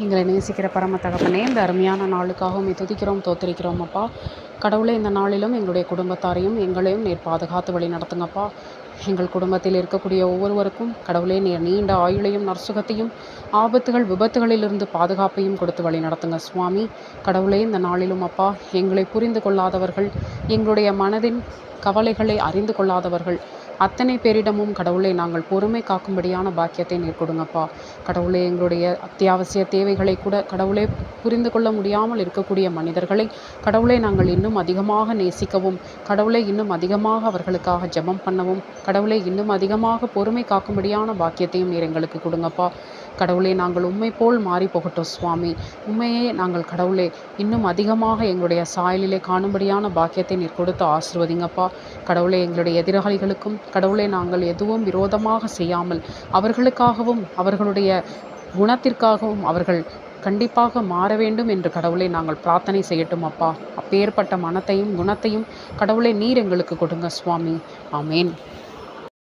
எங்களை நேசிக்கிற பரம தகப்பனே, இந்த அருமையான நாளுக்காக உம்மை துதிக்கிறோம், தோத்திரிக்கிறோம் அப்பா. கடவுளே, இந்த நாளிலும் எங்களுடைய குடும்பத்தாரையும் எங்களையும் நீர் பாதுகாத்து வழி நடத்துங்கப்பா. எங்கள் குடும்பத்தில் இருக்கக்கூடிய ஒவ்வொருவருக்கும் கடவுளே நீர் நீண்ட ஆயுளையும் நற்சுகத்தையும் ஆபத்துகள் விபத்துகளிலிருந்து பாதுகாப்பையும் கொடுத்து வழி நடத்துங்க சுவாமி. கடவுளே, இந்த நாளிலும் அப்பா, எங்களை புரிந்து கொள்ளாதவர்கள், எங்களுடைய மனதின் கவலைகளை அறிந்து கொள்ளாதவர்கள் அத்தனை பேரிடமும் கடவுளை நாங்கள் பொறுமை காக்கும்படியான பாக்கியத்தை நீர் கொடுங்கப்பா. கடவுளே, எங்களுடைய அத்தியாவசிய தேவைகளை கூட கடவுளே புரிந்து கொள்ள முடியாமல் இருக்கக்கூடிய மனிதர்களை கடவுளை நாங்கள் இன்னும் அதிகமாக நேசிக்கவும், கடவுளை இன்னும் அதிகமாக அவர்களுக்காக ஜெபம் பண்ணவும், கடவுளை இன்னும் அதிகமாக பொறுமை காக்கும்படியான பாக்கியத்தையும் நீர் எங்களுக்கு கொடுங்கப்பா. கடவுளே, நாங்கள் உம்மை போல் மாறி போகட்டும் சுவாமி. உண்மையே நாங்கள் கடவுளே இன்னும் அதிகமாக எங்களுடைய சாயலிலே காணும்படியான பாக்கியத்தை நீர் கொடுத்து ஆசிர்வதிங்கப்பா. கடவுளே, எங்களுடைய எதிராளிகளுக்கும் கடவுளே நாங்கள் எதுவும் விரோதமாக செய்யாமல் அவர்களுக்காகவும் அவர்களுடைய குணத்திற்காகவும் அவர்கள் கண்டிப்பாக மாற வேண்டும் என்று கடவுளை நாங்கள் பிரார்த்தனை செய்யட்டும் அப்பா. அப்பேற்பட்ட மனத்தையும் குணத்தையும் கடவுளை நீர் எங்களுக்கு கொடுங்க சுவாமி. ஆமேன்.